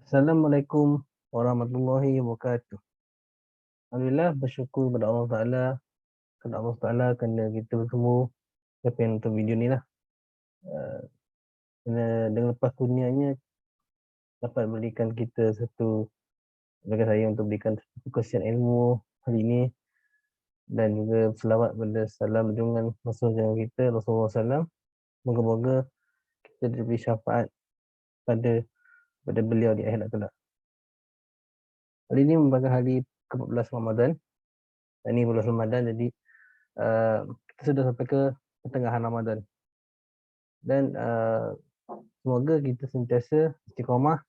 Assalamualaikum warahmatullahi wabarakatuh. Alhamdulillah bersyukur kepada Allah Ta'ala, kerana kita bertemu capai untuk video ni lah. Kerana dengan lepas kurnianya dapat berikan kita satu, bagi saya untuk berikan satu kesian ilmu hari ini, dan juga selawat pada salam junjungan Rasulullah kita Rasulullah SAW. Moga-moga kita diberi syafaat pada beliau di akhirat kelak. Hari ini merupakan hari ke-14 Ramadan. Ini bulan Ramadan, jadi kita sudah sampai ke pertengahan Ramadan. Dan semoga kita sentiasa istiqomah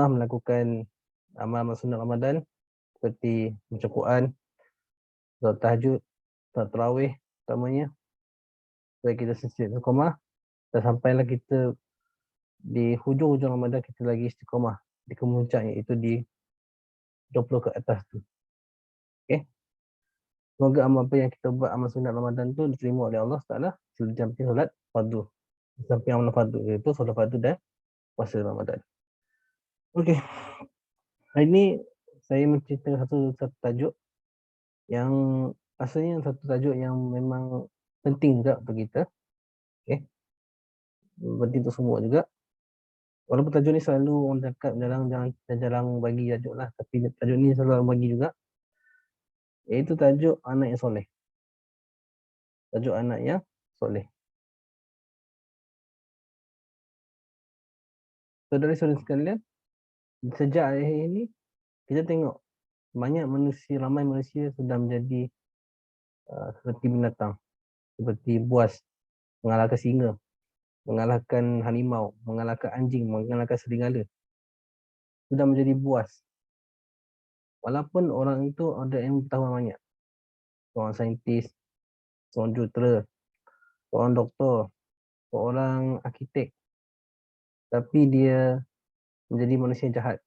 melakukan amal sunat Ramadan seperti baca Quran, solat tahajud, solat tarawih utamanya, supaya kita sentiasa istiqomah dan sampailah kita di hujung-hujung Ramadan kita lagi istiqomah di kemuncak, iaitu di 20 ke atas tu. Okey. Semoga amal apa yang kita buat, amal sunat Ramadan tu diterima oleh Allah Taala sejampi solat fardu. Sampai amal fardu, iaitu solat fardu dan puasa Ramadan. Okey. Hari ini saya menceritakan satu tajuk yang rasanya satu tajuk yang memang penting juga untuk kita. Okey. Penting untuk semua juga. Walaupun tajuk ni selalu orang cakap jarang bagi tajuk lah, tapi tajuk ni selalu orang bagi juga. Iaitu tajuk anak yang soleh. Tajuk anak yang soleh. Saudara-saudara sekalian, sejak akhir ini kita tengok ramai manusia sudah menjadi seperti binatang, seperti buas, mengalahkan singa, mengalahkan harimau, mengalahkan anjing, mengalahkan serigala. Sudah menjadi buas. Walaupun orang itu ada ilmu pengetahuan banyak. Seorang saintis, seorang jurutera, seorang doktor, seorang arkitek. Tapi dia menjadi manusia jahat.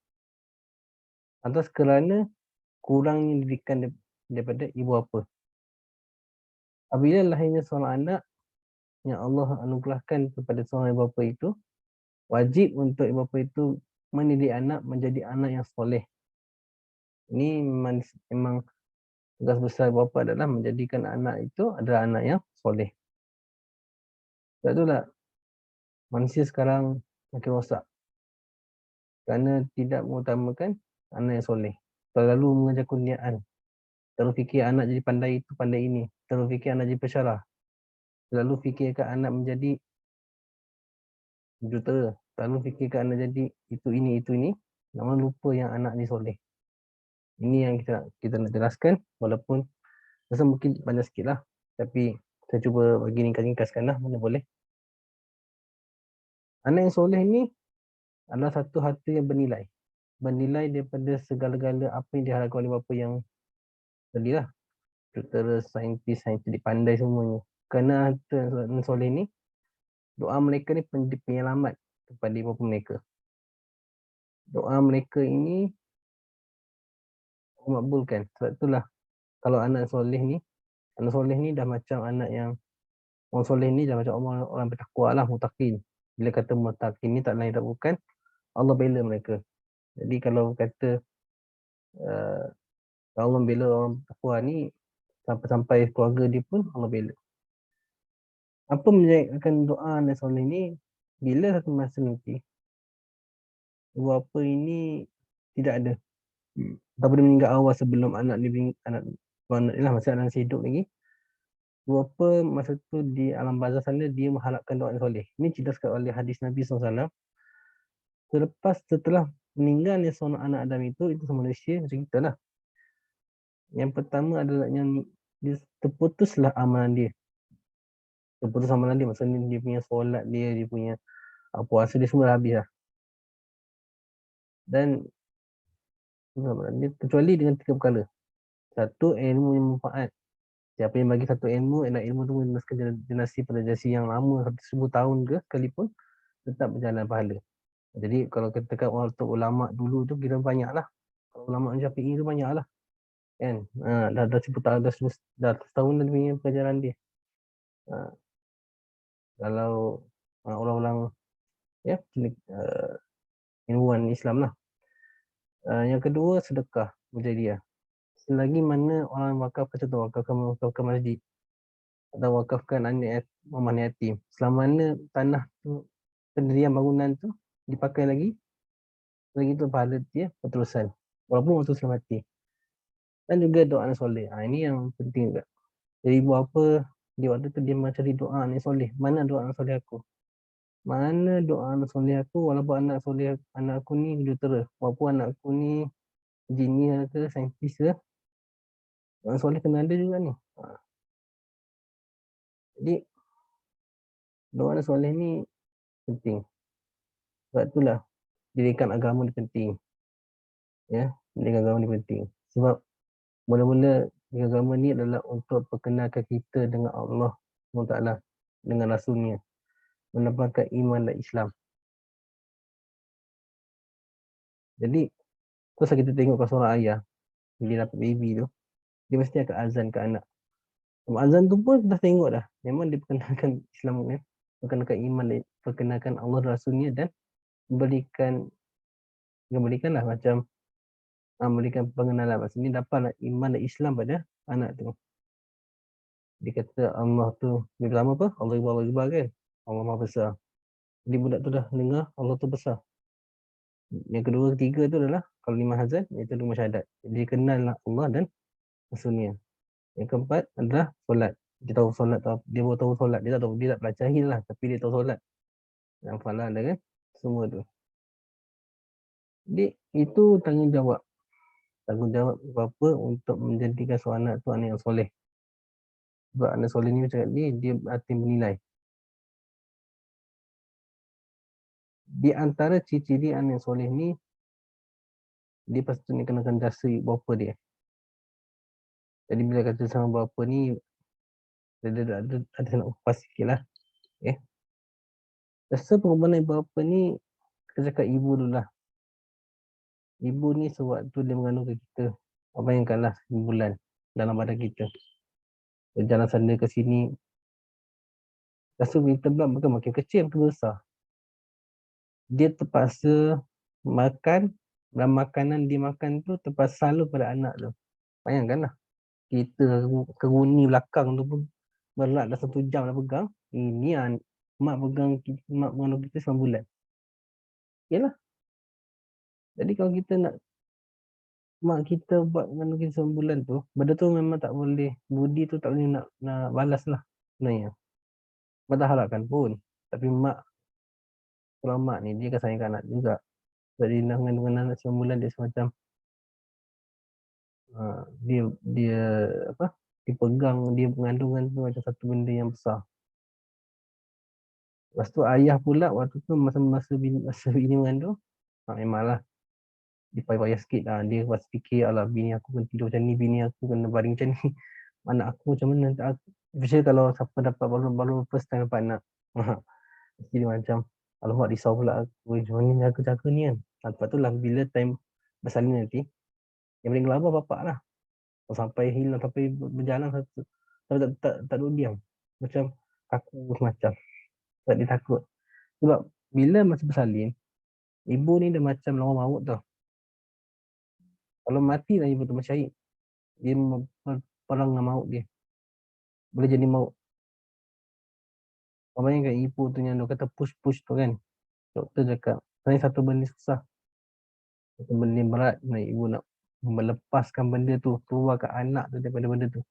Atas kerana kurangnya didikan daripada ibu bapa. Apabila lahirnya seorang anak yang Allah anugerahkan kepada seorang ibu bapa itu, wajib untuk ibu bapa itu mendidik anak menjadi anak yang soleh. Ini memang tugas besar ibu bapa adalah menjadikan anak itu adalah anak yang soleh. Sebab itulah manusia sekarang makin rosak kerana tidak mengutamakan anak yang soleh. Terlalu mengejar kurniaan. Terlalu fikir anak jadi pandai itu, pandai ini. Terlalu fikir anak jadi pensyarah. Terlalu fikirkan anak menjadi jurutera. Terlalu fikirkan anak jadi itu ini. Namun lupa yang anak ni soleh. Ini yang kita nak jelaskan, walaupun rasa mungkin panjang sikit lah. Tapi saya cuba bagi ringkas-ringkaskan lah, mana boleh. Anak yang soleh ni adalah satu harta yang bernilai. Bernilai daripada segala-gala apa yang diharapkan oleh bapa yang tadi lah. Jurutera, saintis pandai semuanya. Kerana harta yang soleh ni, doa mereka ni penyelamat kepada ibu bapa mereka. Doa mereka ini makbulkan. Sebab itulah kalau anak soleh ni dah macam anak yang orang soleh ni dah macam orang bertakwa lah, muttaqin. Bila kata muttaqin ni tak lain tak bukan Allah bela mereka. Jadi kalau kata Allah bela orang bertakwa ni, sampai keluarga dia pun Allah bela. Apa menjadikan doa anak soleh ni, bila satu masa nanti ibu bapa ini tidak ada, ataupun dia meninggal awal sebelum anak ni lah, masa anak masih hidup lagi, ibu bapa masa tu di alam barzah sana dia mengharapkan doa yang soleh. Ini diceritakan oleh hadis Nabi SAW. Setelah meninggalnya seorang anak Adam itu manusia macam kita lah. Yang pertama adalah yang terputuslah amalan dia. Terputus amalan dia, maksudnya dia punya solat dia punya puasa dia semua dah habis lah. Dan dia kecuali dengan 3 perkara. Satu, ilmu yang manfaat. Siapa yang bagi satu ilmu, ilmu tu meneruskan generasi pada generasi yang lama, 1000 tahun ke sekalipun, tetap berjalan pahala. Jadi kalau kita katakan waktu ulama dulu tu kira banyak lah. Ulama Syafi'i tu banyak lah. Kan? Dah 10 tahun, dah setahun dah punya pelajaran dia. Kalau orang-orang ya, ilmuwan Islam lah. Yang kedua, sedekah berjariah. Selagi mana orang wakafkan, contoh wakafkan masjid atau wakafkan anak rumah yatim, selama mana tanah tu, pendirian bangunan tu dipakai lagi tu pahala dia berterusan walaupun waktu sudah mati. Dan juga doa anak soleh. Ini yang penting juga. Jadi buat apa di waktu tu dia mencari doa anak soleh. Mana doa anak soleh aku? Mana doa anak soleh aku walaupun anak soleh anak aku ni jutera. Walaupun anak aku ni engineer ke, saintis ke, doa soleh kena ada juga ni. Jadi doa anak soleh ni penting. Sebab itulah dirikan agama ni penting. Ya, dirikan agama ni penting. Sebab mula-mula agama ni adalah untuk perkenalkan kita dengan Allah SWT, dengan Rasulnya, mendapatkan iman dan Islam. Jadi, terus kita tengok kalau seorang ayah, dia dapat baby tu, dia mesti akan azan ke anak. Azan tu pun dah tengok dah. Memang dia perkenalkan Islam ni, perkenalkan iman, perkenalkan Allah dan Rasulnya dan memberikan lah macam memberikan pengenalan. Maksudnya dapatlah iman dan Islam pada anak tu. Dia kata Allah tu, yang pertama apa? Allah Akbar kan? Allah Maha Besar. Jadi budak tu dah dengar Allah tu besar. Yang kedua, ketiga tu adalah kalau lima hazan, iaitu lima syahadat. Jadi dia kenal lah Allah dan Rasulnya. Yang keempat adalah solat. Dia tahu solat, dia baru tahu solat. Dia tak tahu, dia tak pelajari lah, tapi dia tahu solat. Yang falah ada kan? Semua tu. Jadi itu tanggungjawab. Tanggungjawab bapa untuk menjadikan seorang anak tu anak yang soleh. Sebab anak soleh ni macam ni, dia arti menilai. Di antara ciri-ciri anak yang soleh ni, dia pasti kenakan jasa bapa dia. Jadi bila kata sama bapa ni, ada nak kupas sikit lah. Okay. Jasa pengorbanan bapa ni, kita cakap ibu dulu lah. Ibu ni sewaktu dia mengandungkan kita, bayangkanlah 9 bulan dalam badan kita. Berjalan sana ke sini. Rasa kita pula bukan makin kecil, makin besar. Dia terpaksa makan, dan makanan dia makan tu terpaksa selalu pada anak tu. Bayangkanlah. Kita keruni belakang tu pun berat dah 1 jam dah pegang. Ini mak pegang, mak mengandung kita 9 bulan. Yalah. Jadi kalau kita nak mak kita buat mengandung kita 9 bulan tu, benda tu memang tak boleh, budi tu tak boleh nak balas lah sebenarnya. Mak tak harapkan pun. Tapi mak, kalau mak ni dia akan sayangkan anak juga. Sebab dia nak mengandung anak 9 bulan, dia semacam dia apa, dipegang dia pengandungan tu macam satu benda yang besar. Lepas tu ayah pula waktu tu masa bini mengandung, memanglah dia payah-payah sikit lah. Dia pasti fikir, alah bini aku kena tidur macam ni, bini aku kena baring macam ni. Anak aku macam mana nanti aku. Especially kalau siapa dapat baru first time dapat anak. Mesti dia macam, alamak risau pula aku, macam mana jaga-jaga ni kan. Lepas tu lah bila time bersalin nanti, yang paling gelabah bapak lah. Sampai hilang, sampai berjalan, tak duduk diam. Macam kaku semacam. Sebab dia takut. Sebab bila masa bersalin, ibu ni dia macam lawan maut tau. Kalau mati lah ibu tu macam syahid. Dia perang dengan maut dia. Boleh jadi maut. Kau bayangkan ibu tu yang dia kata push tu kan. Doktor cakap, sebenarnya satu benda susah. Satu benda yang berat. Ibu nak melepaskan benda tu, keluarkan anak tu daripada benda tu.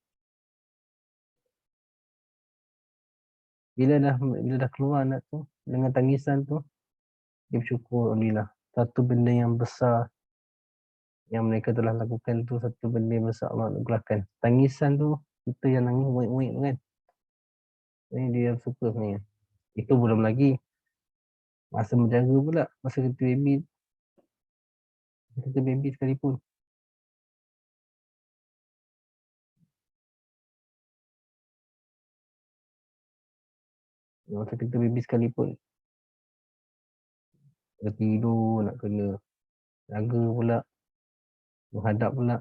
Bila dah keluar anak tu, dengan tangisan tu, dia bersyukur, alhamdulillah. Satu benda yang besar yang mereka telah lakukan tu, satu benda yang besar Allah anugerahkan. Tangisan tu, kita yang nangis uik-uik kan. Ini dia suka sebenarnya. Itu belum lagi masa menjaga pula, masa kita baby sekalipun. Masa kita baby sekalipun. Kita tidur, nak kena jaga pula, menghadap pula.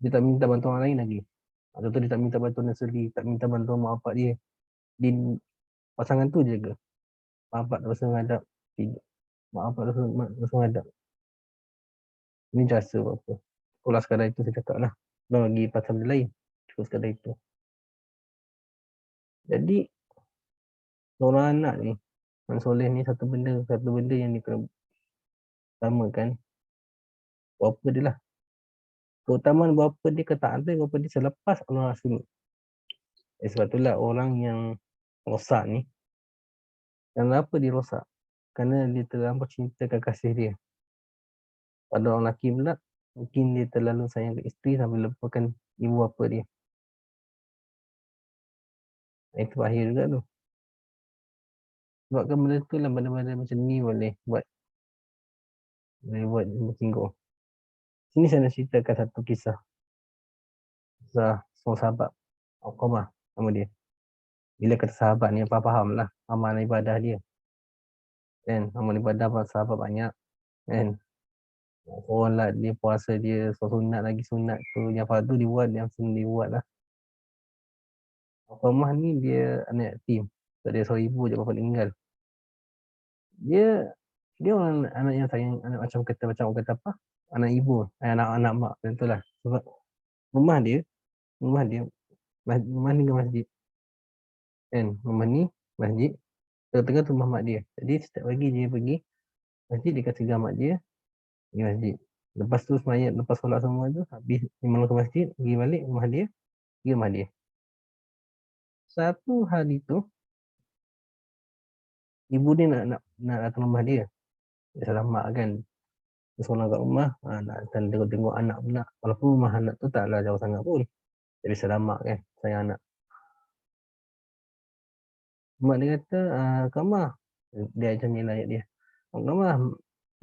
Dia tak minta bantuan orang lain lagi. Atau dia tak minta bantuan nursery, tak minta bantuan mak bapak dia. Dia pasangan tu je ke? Mak bapak tak pasal menghadap. Tidur. Mak bapak langsung hadap. Ini jasa apa. Sekolah sekadar itu saya cakap lah. Belum lagi pasal benda lain. Cukup sekadar itu. Jadi, seorang anak ni, anak soleh ni satu benda yang dia kena utamakan. Bapa dia lah. Keutamaan bapa dia ketaatan bapa dia selepas Allah Rasul. Sebab itulah orang yang rosak ni, kenapa dia rosak? Kerana dia terlampau cintakan kasih dia. Pada orang lelaki pula, mungkin dia terlalu sayang ke isteri sampai lupakan ibu bapa dia. Itu bahaya juga tu. Sebabkan benda tu lah, benda-benda macam ni boleh buat bersinggung. Sini saya nak ceritakan satu kisah. Kisah seorang sahabat, Alqamah nama dia. Bila kata sahabat ni, apa faham lah amal ibadah dia. Kan, amal ibadah sahabat banyak. Kan, orang lah dia puasa dia, sunat lagi sunat tu. Yang fardu dia buat, yang sunnah dia buat lah. Alqamah ni dia anak yatim. So, dia seorang ibu je bapa meninggal. Dia orang anak yang sayang, anak macam orang kata apa? Anak ibu, anak mak tentulah. Sebab rumah dia rumah ni dengan masjid. Kan, rumah ni masjid, tengah-tengah tu rumah mak dia. Jadi setiap pagi dia pergi masjid, dia kasi mak dia pergi masjid. Lepas tu semayat, lepas solat semua tu, habis dia malam ke masjid, pergi balik rumah dia, pergi rumah dia. Satu hari tu, ibu dia nak datang rumah dia. Dia salam mak kan. Dia solat kat rumah, nak datang tengok anak pula. Walaupun rumah anak tu taklah jauh sangat pun. Tapi salam mak kan, sayang anak. Mak dia kata, Kamah. Dia macam ni lah ayat dia. Kamah,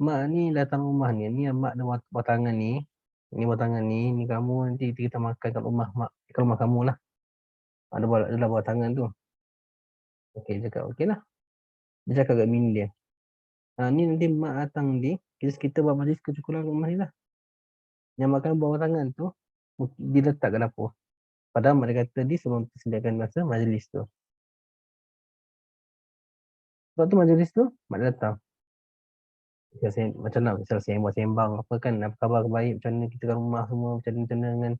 mak ni datang rumah ni mak ada buat tangan ni. Ni buat tangan ni kamu nanti kita makan kat rumah mak, kat rumah kamu lah. Ada buat tangan tu. Okey, cakap okey lah. Dia cakap kat bini dia. Ni nanti mak datang nanti, kita buat majlis kecukuran rumah ni lah. Yang makan buat tangan tu, diletak kat dapur. Padahal mak dia kata dia sebelum sediakan masa majlis tu. Sebab tu majlis tu, mak dia datang. Macam nak sembang apa kan, apa khabar baik, macam mana kita kat rumah semua, macam mana dengan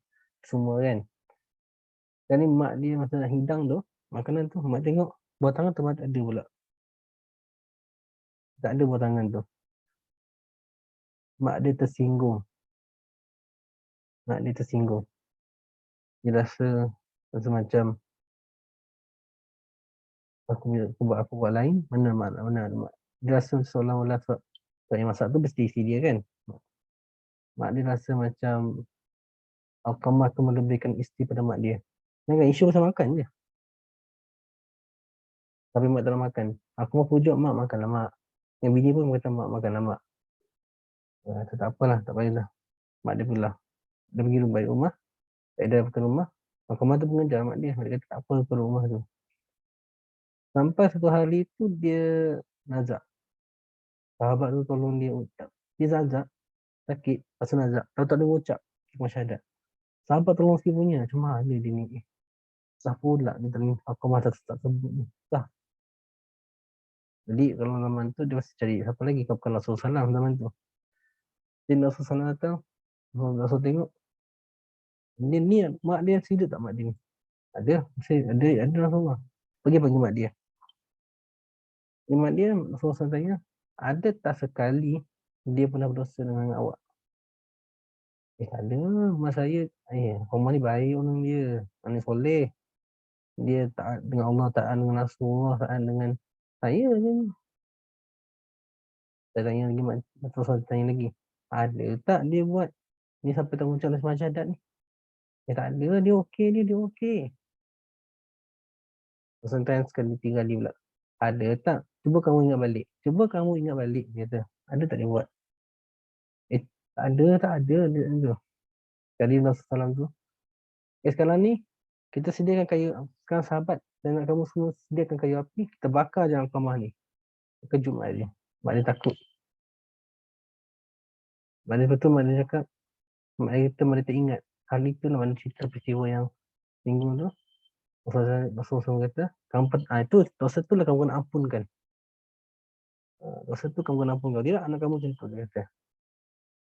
semua kan. Dan ni mak dia masa nak hidang tu, makanan tu, mak tengok buah tangan tu mak tak ada pula. Tak ada buah tangan tu. Mak dia tersinggung. Dia rasa macam aku buat lain, mana mak. Dia rasa seolah-olah sebab yang masak tu mesti isteri dia kan. Mak dia rasa macam Alqamah tu melebihkan isteri pada mak dia. Jangan isu pasal makan je. Tapi mak tak nak makan. Aku mau pujuk mak makan lah mak. Yang bini pun kata mak makan lah mak. Tak apalah, tak payahlah. Mak dia pula. Dia pergi balik rumah. Tak ada ke rumah. Alqamah tu pengejar mak dia. Dia kata tak apa ke rumah tu. Sampai satu hari tu dia nazak. Sahabat tu tolong dia ucap. Dia nazak. Sakit. Pasal nazak. Tahu tak ada ucap. Masyarakat. Sahabat tolong si punya. Cuma ada dia ni. Sah pula dia tengok Alqamah tak sebut ni. Sah. Jadi kalau zaman tu dia mesti cari siapa lagi. Kau bukan Rasulullah SAW zaman tu. Jadi Rasulullah SAW datang. Rasul tengok. Ni mak dia hidup tak mak dia ni? Ada. Ada Rasulullah. Pergi panggil mak dia. Mak dia Rasulullah SAW tanya. Ada tak sekali dia pernah berdosa dengan awak? Ada. Mak saya. Rumah ni baik orang dia. Orang ni soleh. Dia taat dengan Allah, taat dengan Rasulullah, taat dengan saya je. Saya tanya lagi, terus saya tanya lagi. Ada tak dia buat ni sampai tak ucap semua syahadat ni? Tak ada, dia okey dia okey. Sometimes sekali 3 kali pula. Ada tak? Cuba kamu ingat balik. Dia kata. Ada tak dia buat? Tak ada. Dia ada. Jadi Rasulullah SAW tu. Sekarang ni, kita sediakan kayu. Sekarang sahabat dan nak kamu semua sediakan kayu api. Kita bakar je Alqamah ni. Kejut mak dia. Mak dia takut. Mak dia betul, mak dia cakap. Mak dia teringat. Hal itu lah mana cerita peristiwa yang singgung tu. Rasulullah SAW kata, itu dosa tu lah kamu kena ampunkan. Dosa tu kamu kena ampun kau. Tidak, anak kamu macam tu, dia kata.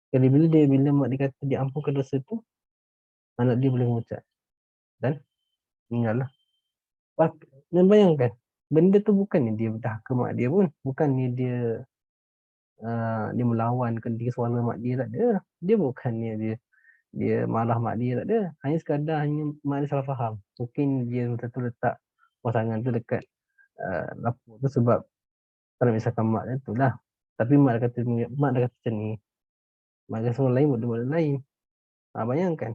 Jadi bila mak dia kata dia ampunkan dosa tu, anak dia boleh mengucap dan meninggal lah. Dan bayangkan, benda tu bukannya dia dah ke mak dia pun. Bukannya dia melawan ke dia suara mak dia, tak ada. Dia bukannya dia marah mak dia, tak ada. Hanya sekadar mak dia salah faham. Mungkin dia betul-betul letak pasangan tu dekat lapuk tu sebab tak nak misahkan mak dia tu lah. Tapi mak dah kata macam ni. Mak kata orang lain buat benda lain. Bayangkan,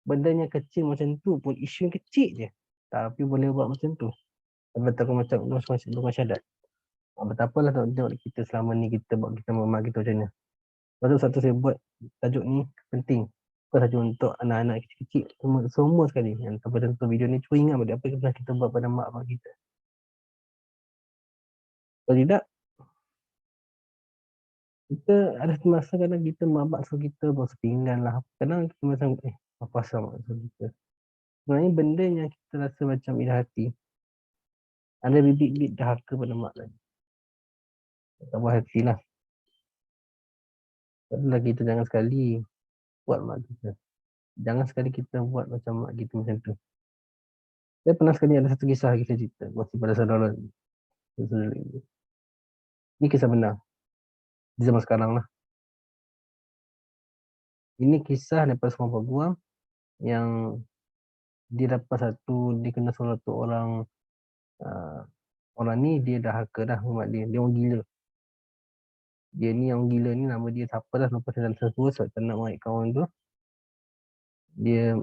benda yang kecil macam tu pun, isu yang kecil je. Tapi boleh buat macam tu. Betul macam syahadat. Betapalah tengok kita selama ni kita buat kita mak kita macam mana. Lepas tu satu saya buat tajuk ni penting. Bukan saja untuk anak-anak kecil-kecil, semua sekali. Yang tanpa tentu video ni, cuba ingat apa yang pernah kita buat pada mak kita. Kalau tidak, kita ada masa kadang kita mak bapak suruh kita basuh pinggan lah. Kadang kita macam apa asal mak suruh kita. Sebenarnya benda yang kita rasa macam iri hati, ada bibit-bibit dahaka pada mak lagi. Tak buat hati lah. Padahal kita jangan sekali buat mak kita. Jangan sekali kita buat macam mak kita macam tu. Saya pernah sekali ada satu kisah kita cerita masih pada saudara ni. Ini kisah benar. Di zaman sekarang lah. Ini kisah daripada seorang peguam yang dia dapat dia kena satu orang, orang ni dia dah haka dah mak dia. Dia orang gila. Dia ni yang gila ni nama dia siapa dah, lepas dalam tersebut sebab tak nak maik kawan tu. Dia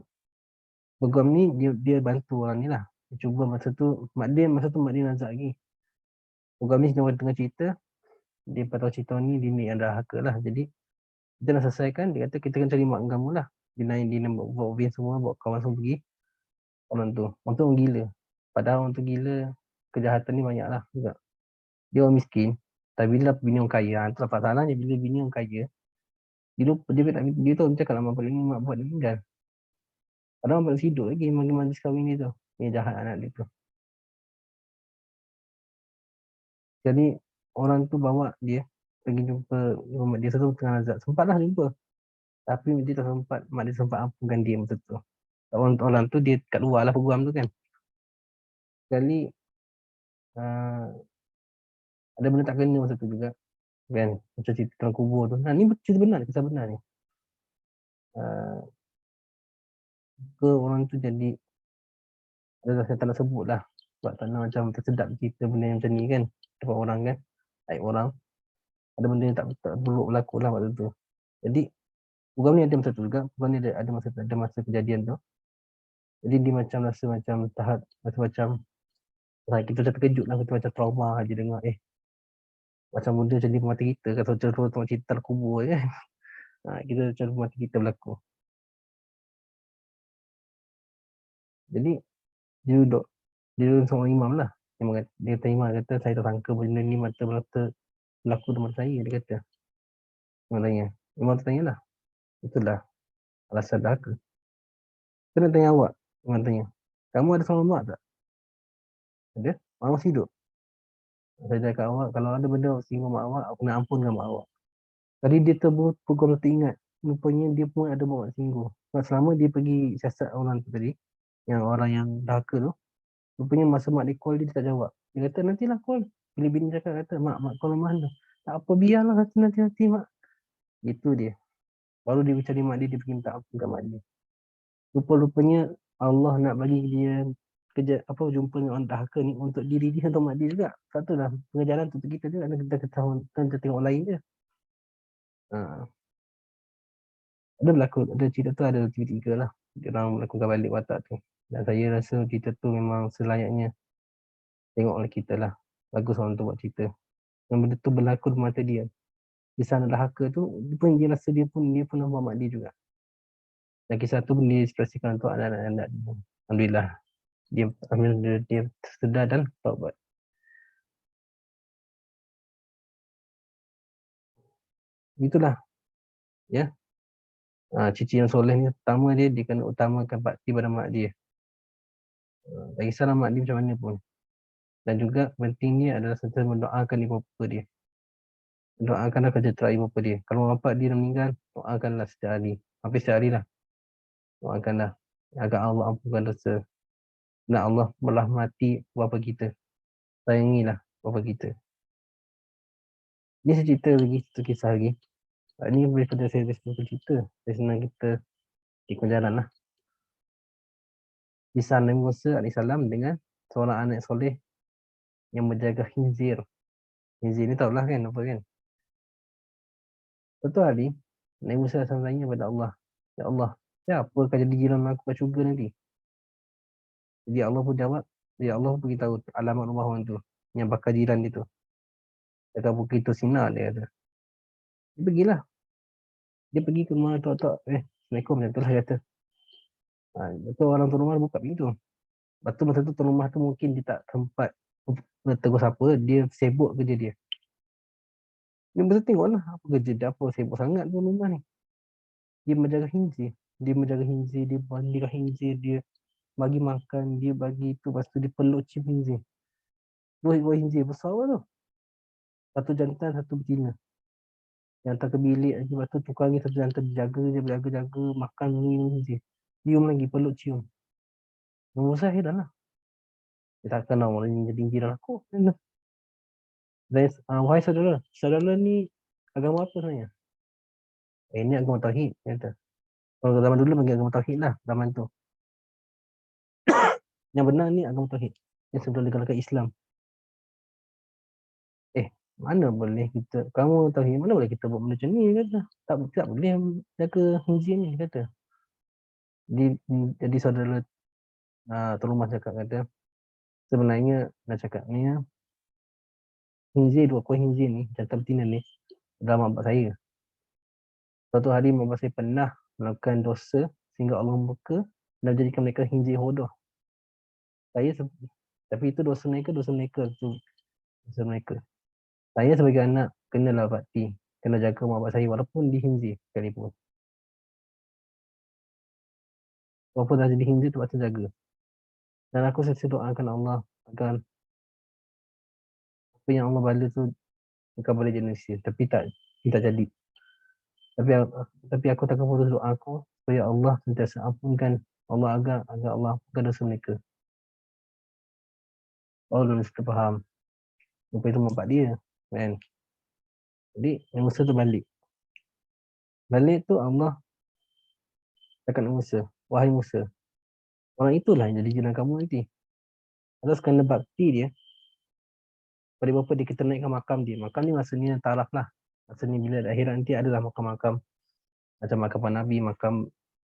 peguam ni dia bantu orang ni lah. Dia cuba masa tu mak dia nazak lagi. Peguam ni tengah cerita, dia tahu cerita ni dia ni yang dah haka lah. Jadi kita nak selesaikan, dia kata kita kena cari mak kamu lah. Dia nak bawa Ubin semua, bawa kawan semua pergi orang tu. Orang tu orang gila. Padahal orang tu gila, kejahatan ni banyak lah juga. Dia orang miskin, tapi bila bini orang kaya, tu dapat salahnya bila bini orang kaya, dia lupa, dia tahu cakap lah mak buat dia meninggal. Padahal mak masih hidup lagi, majlis kahwin dia tu. Dia jahat anak dia tu. Jadi orang tu bawa dia pergi jumpa mak dia satu tengah nazak. Sempatlah jumpa. Tapi dia tak sempat, mak dia sempat ampunkan dia masa tu. Orang tu dia kat luar lah peguam tu kan. Sekali ada benda tak kena masa tu juga kan, macam cerita dalam kubur tu. Ni cerita benar, kisah benar ni. Ke orang tu jadi, saya tak nak sebut lah sebab tak nak macam tersedap cerita benda yang macam ni kan depan orang kan, aib orang. Ada benda yang tak buruk berlaku lah waktu tu. Jadi program ni ada masa tu juga, program ni ada masa kejadian tu. Jadi dia macam rasa macam tahap macam kita macam terkejut lah, kita macam trauma aja dengar macam benda macam ni mati kita kan, macam tengok cerita kubur kan. Kita macam mati kita berlaku. Jadi dia seorang imam lah. Dia kata imam kata saya tak sangka benda ni mata-mata berlaku depan saya, dia kata. Imam tanya. Imam tanya lah. Itulah alasan dah ke. Saya nak tanya awak. Imam tanya. Kamu ada sama mak tak? Ada. Mak masih hidup. Saya cakap awak kalau ada benda singgung mak awak, aku nak ampunkan mak awak. Tadi dia terpegang teringat. Rupanya dia pun ada mak singgung. Sebab selama dia pergi siasat orang tu tadi, yang orang yang dahaka tu, rupanya masa mak dia call dia tak jawab. Dia kata nantilah call. Bila bini cakap kata mak call mana? Tak apa biarlah nanti mak. Itu dia. Baru dia cari mak dia pergi minta ampun kat mak dia. Rupa-rupanya Allah nak bagi dia jumpa dengan orang dahaka ni untuk diri dia atau mak dia juga. Satu lah pengajaran untuk kita juga, kita ketahuan, kita tengok orang lain je. Ada berlaku, ada cerita tu ada tiga lah. Dia orang melakukan balik watak tu. Dan saya rasa cerita tu memang selayaknya tengok oleh kita lah. Bagus orang tu buat cerita. Dan benda tu berlaku di mata dia. Di sana dahaka tu, dia rasa dia pun nampak mak dia juga. Dan kisah tu dia ekspresikan untuk anak-anak dia. Alhamdulillah. Dia sedar dan taubat. Itulah. Ya. Cici yang soleh ni, pertama dia kena utamakan bakti pada mak dia. Tak kisahlah mak dia macam mana pun. Dan juga pentingnya adalah serta mendoakan ibu bapa dia. Doakanlah kejayaan ibu bapa dia. Kalau bapa dia meninggal, doakanlah setiap hari. Hampir setiap hari lah. Doakanlah agar Allah ampunkan dosa. Dan Allah merahmati bapa kita. Sayangilah bapa kita. Ini saya cerita lagi, satu kisah lagi. Ini daripada saya cerita. Saya senang kita ikut jalan lah. Kisah Nabi Musa AS dengan seorang anak soleh yang menjaga khinzir. Khinzir ni tahulah kan apa kan. Suatu hari, Nabi Musa AS tanya kepada Allah. Ya Allah, siapa akan jadi jiran aku kat syurga nanti? Jadi Allah pun jawab, ya Allah pun beritahu alamat rumah orang tu. Yang bakal jiran dia tu. Dekat Bukit Sinar dia kata. Dia pergilah. Dia pergi ke rumah tok-tok. Assalamualaikum macam tu lah dia kata. Betul orang tu rumah buka pintu. Lepas tu masa tu tuan rumah tu mungkin dia tak sempat tegur siapa. Dia sibuk kerja dia. Dia mesti tengok lah apa kerja dia. Apa sibuk sangat tuan rumah ni. Dia menjaga khinzir. Dia menjaga khinzir. Dia mandikan khinzir. Dia bagi makan. Dia bagi tu. Lepas tu dia peluk cip khinzir. Dua ekor khinzir besar tu. Satu jantan, satu betina. Yang hantar ke bilik lagi. Lepas tu tukar lagi satu jantan. Jaga je, berjaga-jaga. Makan minum khinzir. Cium lagi, peluk cium. Nombor saya heran lah. Dia takkan orang ni jadi jiran aku. Dan wahai saudara. Saudara ni agama apa sebenarnya? Ini agama Tauhid. Kata. Kalau zaman dulu panggil agama Tauhid lah. Zaman tu. Yang benar ni agama Tauhid. Yang sebelum dikatakan Islam. Mana boleh kita, kamu Tauhid, mana boleh kita buat benda macam ni, kata. Tak boleh jaga hizib ni, kata. Jadi saudara Tuan Rumah cakap kata, sebenarnya nak cakap ni, hizib, dua kuih hizib ni, jantan betina ni, adalah mak saya. Suatu hari mak saya pernah melakukan dosa sehingga Allah murka dan jadikan mereka hizib hodoh. Tapi itu dosa mereka tu, dosa mereka. Saya sebagai anak kenalah bakti, kena jaga mak bapak saya walaupun di hizib sekalipun. Walaupun dah jadi hizib tu bakti jaga. Dan aku selalu doakan Allah agar apa yang Allah bala tu bukan boleh jadi manusia, tapi tak jadi. Tapi aku takkan putus doa aku supaya Allah sentiasa ampunkan Allah agar Allah ampunkan dosa mereka. Allah mesti faham. Apa itu mampak dia, kan? Jadi yang Musa tu balik. Balik tu Allah cakap dengan Musa, wahai Musa, orang itulah yang jadi jiran kamu nanti. Atas kerana bakti dia, pada bapa dia kita naikkan makam dia. Makam ni maksudnya taraf lah. Maksudnya bila akhirat nanti adalah makam-makam. Macam makam Nabi, makam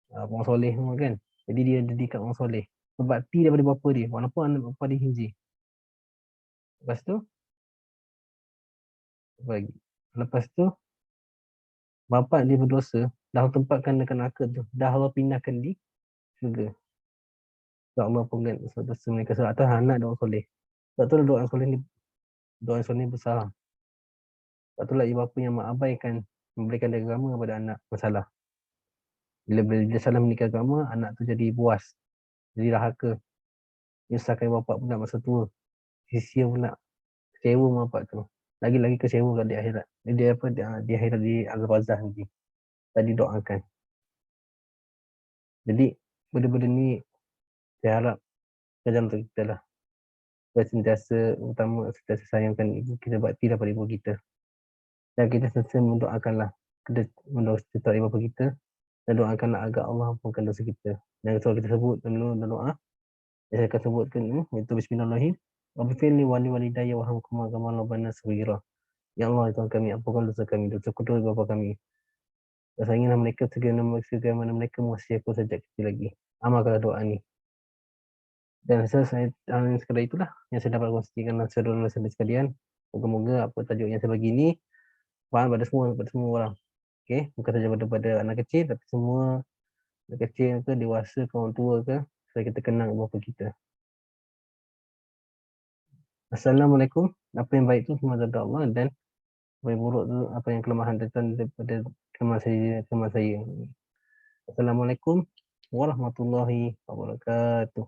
orang soleh semua kan. Jadi dia dedikat orang soleh. Berbakti daripada bapa dia. Walaupun anak bapa dia hijri. Lepas tu, apa lagi? Lepas tu, bapa dia berdosa. Dah tempatkan dekat neraka tu. Dah Allah pindahkan di syurga. Sebab Allah penggan dosa mereka. Sebab tu anak dia orang soleh. Sebab tu doa orang soleh ni besar. Sebab tu lah ibu bapa yang mengabaikan memberikan agama kepada anak masalah. Bila dia salah menikah agama, anak tu jadi buas. Jadi rahaka. Nyusahkan bapak pula masa tua. Sia pula. Kecewa bapak tu. Lagi-lagi kecewa kat di akhirat. Dia apa di akhirat di Al-Barzah nanti. Tadi doakan. Jadi benda-benda ni saya harap kajian untuk kita lah. Kita sentiasa utama sentiasa sayangkan ibu kita, bakti daripada ibu kita. Dan kita sentiasa mendoakanlah. Kita mendoakan ibu bapa kita. Dan doakanlah agar Allah ampunkan dosa kita. Dan kalau kita sebut dalam doa, saya akan sebutkan itu bismillahirrahmanirrahim. Waghfirli wa liwalidayya warhamhuma kama rabbana shaghira. Ya Allah, Tuhan kami, ampunkan dosa kami, dosa kedua bapa kami. Dan sayangilah mereka sebagaimana mereka mengasihi aku sejak kecil lagi. Amalkanlah doa ni. Dan saya sekadar itulah yang saya dapat kongsikan dengan saudara-saudara sekalian. Moga-moga apa tajuk yang saya bagi ni faham pada semua orang. Okey, bukan saja pada anak kecil, tapi semua anak kecil ke, dewasa ke, orang tua ke, supaya kita kenang bapa kita. Assalamualaikum. Apa yang baik tu semua daripada Allah, dan apa yang buruk tu, apa yang kelemahan datang daripada kelemahan saya. Assalamualaikum warahmatullahi wabarakatuh.